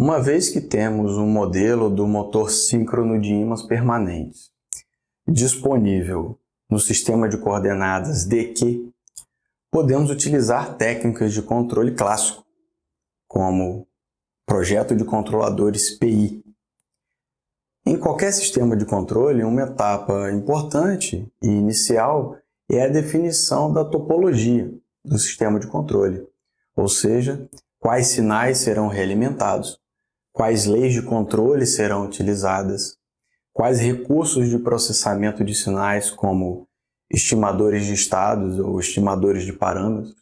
Uma vez que temos um modelo do motor síncrono de ímãs permanentes disponível no sistema de coordenadas DQ, podemos utilizar técnicas de controle clássico, como projeto de controladores PI. Em qualquer sistema de controle, uma etapa importante e inicial é a definição da topologia do sistema de controle, ou seja, quais sinais serão realimentados, quais leis de controle serão utilizadas, quais recursos de processamento de sinais, como estimadores de estados ou estimadores de parâmetros,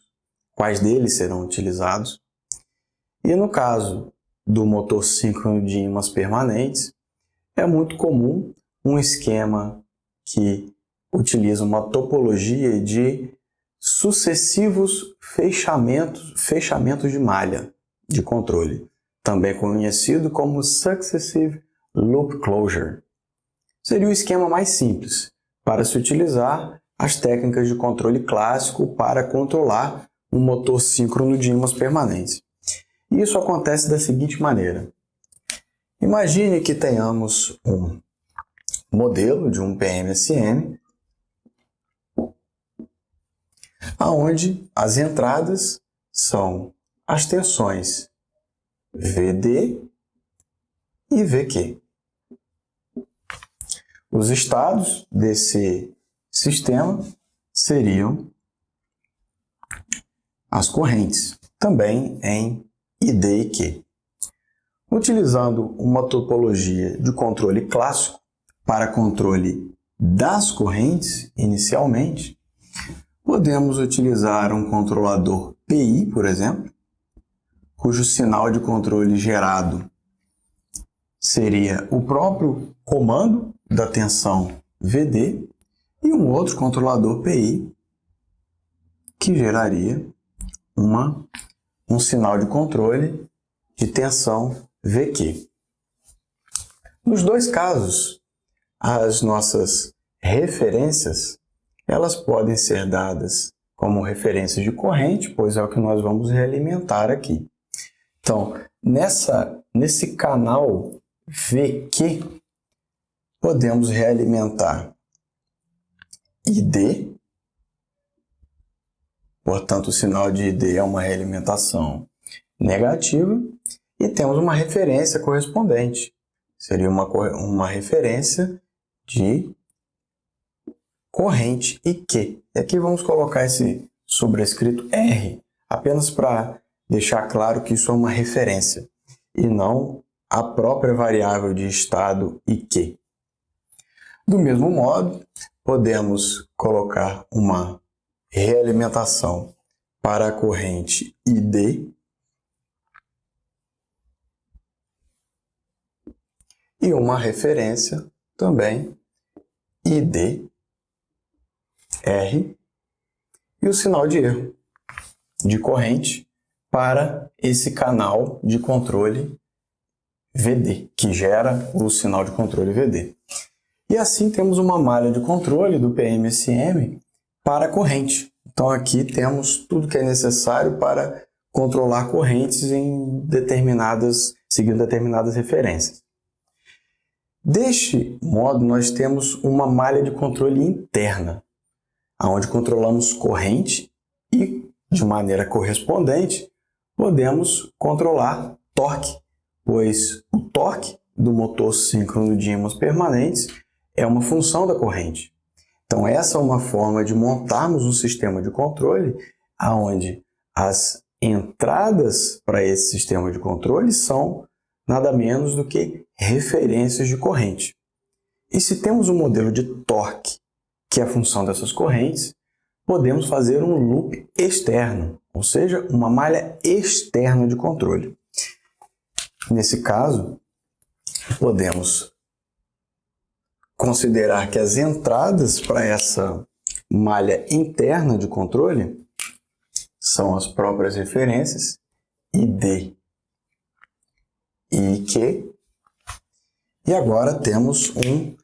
quais deles serão utilizados. E no caso do motor síncrono de ímãs permanentes, é muito comum um esquema que utiliza uma topologia de sucessivos fechamentos de malha de controle, também conhecido como Successive Loop Closure. Seria o esquema mais simples para se utilizar as técnicas de controle clássico para controlar um motor síncrono de ímãs permanentes. E isso acontece da seguinte maneira. Imagine que tenhamos um modelo de um PMSM, onde as entradas são as tensões VD e VQ. Os estados desse sistema seriam as correntes, também em ID e Q. Utilizando uma topologia de controle clássico para controle das correntes, inicialmente, podemos utilizar um controlador PI, por exemplo, cujo sinal de controle gerado seria o próprio comando da tensão VD e um outro controlador PI que geraria um sinal de controle de tensão VQ. Nos dois casos, as nossas referências elas podem ser dadas como referências de corrente, pois é o que nós vamos realimentar aqui. Então, nesse canal VQ, podemos realimentar ID, portanto, o sinal de ID é uma realimentação negativa, e temos uma referência correspondente. Seria uma referência de corrente IQ. E aqui vamos colocar esse sobrescrito R, apenas para deixar claro que isso é uma referência, e não a própria variável de estado IQ. Do mesmo modo, podemos colocar uma realimentação para a corrente ID e uma referência também ID, R, e o sinal de erro de corrente para esse canal de controle VD, que gera o sinal de controle VD. E assim temos uma malha de controle do PMSM para corrente. Então aqui temos tudo que é necessário para controlar correntes seguindo determinadas referências. Deste modo, nós temos uma malha de controle interna, onde controlamos corrente e, de maneira correspondente, podemos controlar torque, pois o torque do motor síncrono de ímãs permanentes é uma função da corrente. Então, essa é uma forma de montarmos um sistema de controle onde as entradas para esse sistema de controle são nada menos do que referências de corrente. E se temos um modelo de torque, que é a função dessas correntes, podemos fazer um loop externo, ou seja, uma malha externa de controle. Nesse caso, podemos considerar que as entradas para essa malha interna de controle são as próprias referências ID e IQ. E agora temos um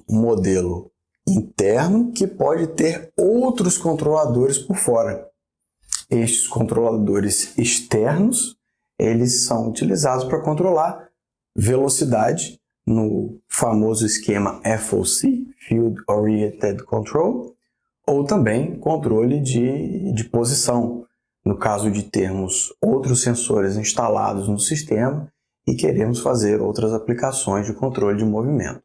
modelo interno que pode ter outros controladores por fora. Estes controladores externos eles são utilizados para controlar velocidade no famoso esquema FOC, Field Oriented Control, ou também controle de posição, no caso de termos outros sensores instalados no sistema e queremos fazer outras aplicações de controle de movimento.